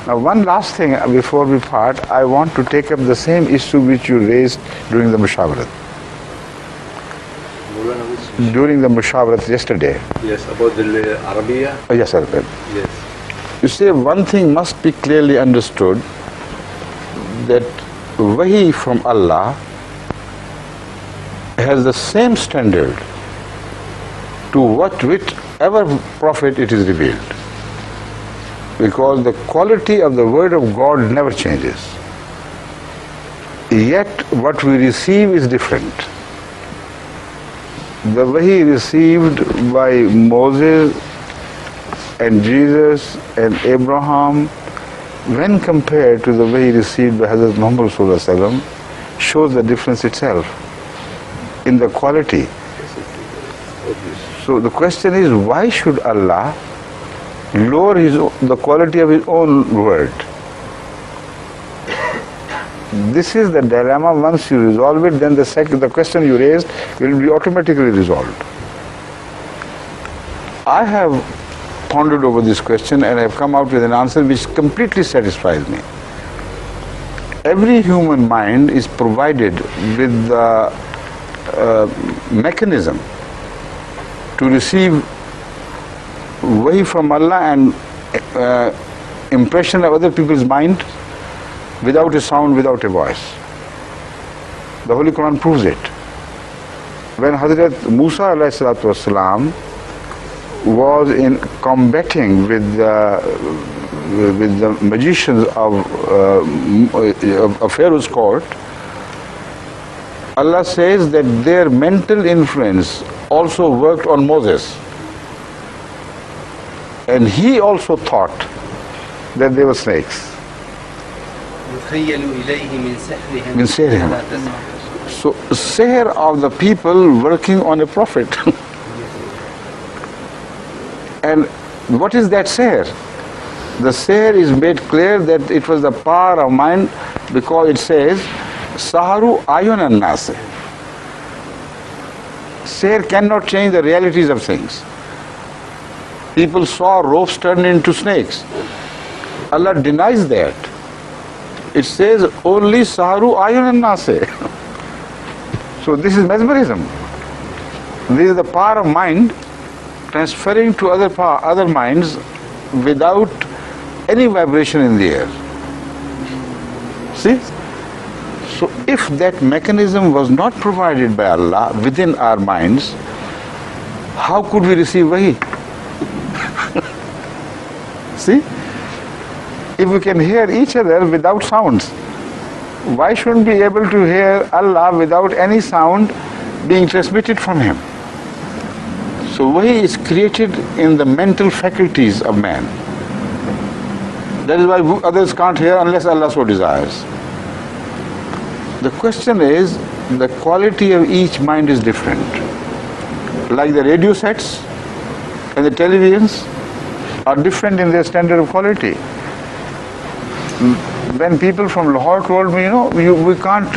Now, one last thing before we part, I want to take up the same issue which you raised during the mushawarat. During the mushawarat yesterday. Yes, about the Arabiya. Yes, sir. Yes. You see, one thing must be clearly understood, that wahi from Allah has the same standard to whichever prophet it is revealed. Because the quality of the word of God never changes. Yet what we receive is different. The wahi received by Moses and Jesus and Abraham, when compared to the wahi received by Hazrat Muhammad Sallallahu Alaihi Wasallam, shows the difference itself in the quality. So the question is, why should Allah lower the quality of His own word? This is the dilemma. Once you resolve it, then the question you raised will be automatically resolved. I have pondered over this question and I have come out with an answer which completely satisfies me. Every human mind is provided with the mechanism to receive wahi from Allah and impression of other people's mind without a sound, without a voice. The Holy Quran proves it. When Hazrat Musa alayhi salatu wasalam was in combating with the magicians of Pharaoh's court, Allah says that their mental influence also worked on Moses. And he also thought that they were snakes. Min sihrihim. So, sihr of the people working on a prophet. And what is that sihr? The sihr is made clear that it was the power of mind, because it says, Saharu ayun an-nas. Sihr cannot change the realities of things. People saw ropes turn into snakes. Allah denies that. It says only Saharu ayun an-nas. So this is mesmerism. This is the power of mind transferring to other minds without any vibration in the air. See? So if that mechanism was not provided by Allah within our minds, how could we receive wahi? See? If we can hear each other without sounds, why shouldn't we be able to hear Allah without any sound being transmitted from Him? So wahi is created in the mental faculties of man. That is why others can't hear unless Allah so desires. The question is, the quality of each mind is different. Like the radio sets and the televisions are different in their standard of quality. When people from Lahore told me, we can't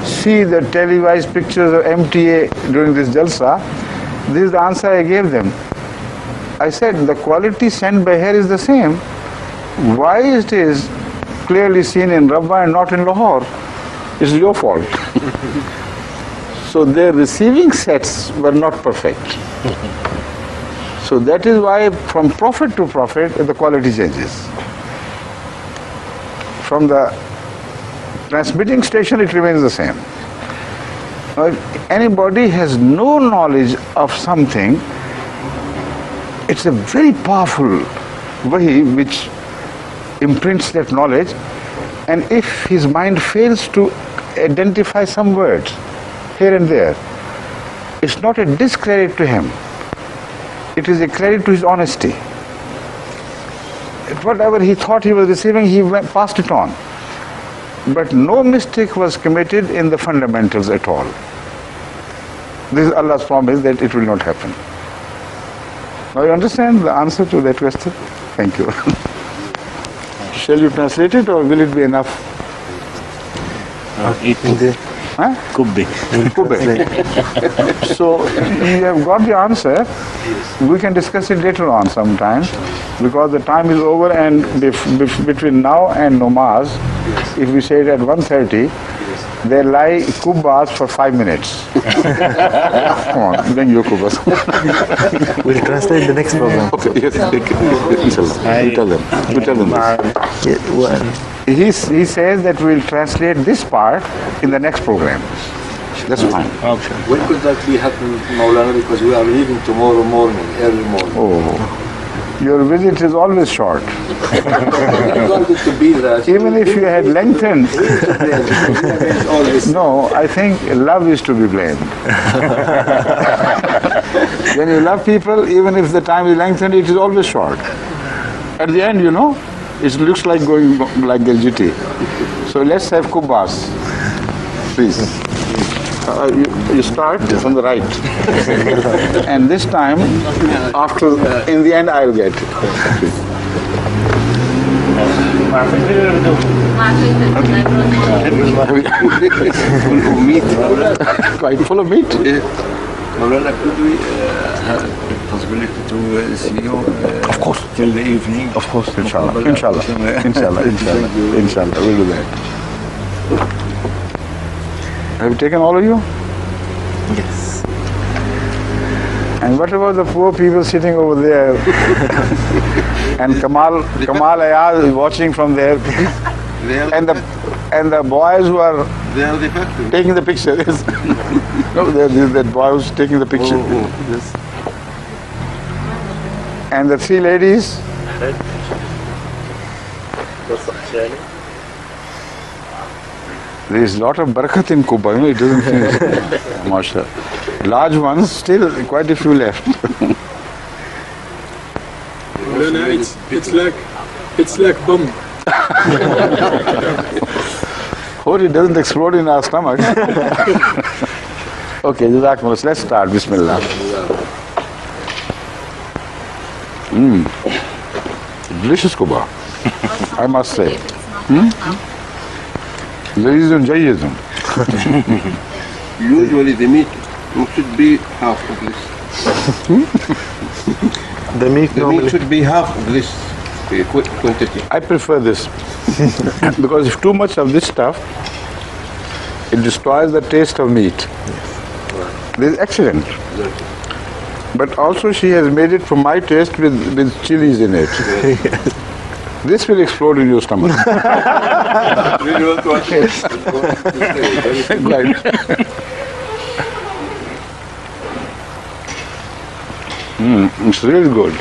see the televised pictures of MTA during this jalsa, this is the answer I gave them. I said, the quality sent by here is the same. Why it is clearly seen in Rabba and not in Lahore? It's your fault. So their receiving sets were not perfect. So that is why from prophet to prophet the quality changes. From the transmitting station it remains the same. Now, if anybody has no knowledge of something, it's a very powerful wahi which imprints that knowledge, and if his mind fails to identify some words here and there, it's not a discredit to him, it is a credit to his honesty. Whatever he thought he was receiving, he passed it on. But no mistake was committed in the fundamentals at all. This is Allah's promise that it will not happen. Now you understand the answer to that question? Thank you. Shall you translate it or will it be enough? Huh? Could be. Could be. So you have got the answer. We can discuss it later on sometime, because the time is over, and between now and Namaz, if we say it at 1:30, they lie kubbas for 5 minutes. Come on, bring your kubbas. We'll translate the next program. Okay, yes, inshallah. You tell them. You tell them this. He says that we'll translate this part in the next program. That's fine. Okay. When could that be happening, Maulana? Because we are leaving tomorrow morning, early morning. Oh, your visit is always short. I wanted to be that. Even if you had lengthened. No, I think love is to be blamed. When you love people, even if the time is lengthened, it is always short. At the end, you know, it looks like going like Gilgiti. So let's have kubbas, please. You start from the right, and this time, after, in the end, I'll get it. Meat, quite full of meat. Maulana, could we have the possibility to see you Of course. till the evening? Of course, inshallah, inshallah, inshallah, inshallah, inshallah, we'll do that. Have you taken all of you? Yes. And what about the poor people sitting over there? And Kamal Ayaz is watching from there. And the boys who are They are the factory. taking the picture. Yes. No, there's that boy who's taking the picture. Yes. And the 3 ladies. There is a lot of barakat in Kuba, you know, it doesn't finish. MashaAllah. Large ones, still quite a few left. It's like bomb. Hope it doesn't explode in our stomach. Okay, Jazakumullah. Let's start. Bismillah. Delicious Kuba, I must say. Layizun jayyizun. Usually the meat should be half of this. The meat The normally. meat should be half of this quantity. I prefer this because if too much of this stuff, it destroys the taste of meat. This is excellent. But also she has made it for my taste with chilies in it. This will explode in your stomach. We don't want it. Right. It's really good.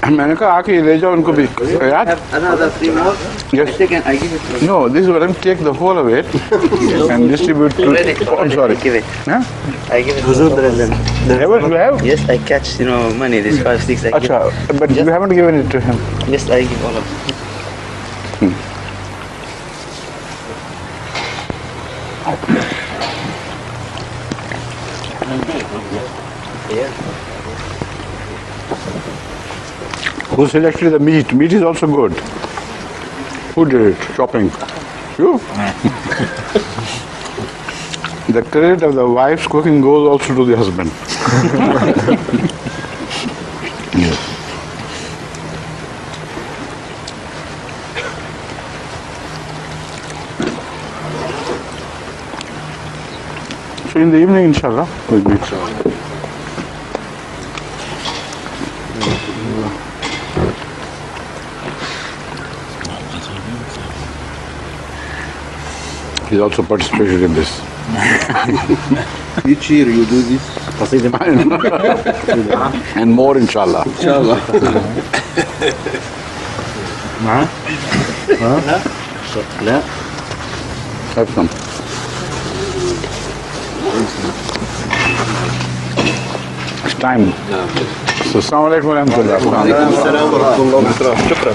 मैंने कहा आके ले जाओ उनको भी यार. Another 3 more? Yes. I give it to you. No, this is what I'm take the whole of it and distribute to. Oh, I'm sorry. Give it. Huh? I give it. Huzur Dalal. Ever you have? Yes, I catch, money, this 5, 6, I give. Acha, but you haven't given it to him. Yes, I give all of it. Who selected the meat? Meat is also good. Who did it? Chopping. You? The credit of the wife's cooking goes also to the husband. Yes. So in the evening, inshallah, we'll meet. He's also participated in this. Each year you do this? And more, inshallah. Inshallah. لا. Have some. It's time. So, assalamu alaikum wa rahmatullah. السلام ورحمة الله وبركاته. شكرا.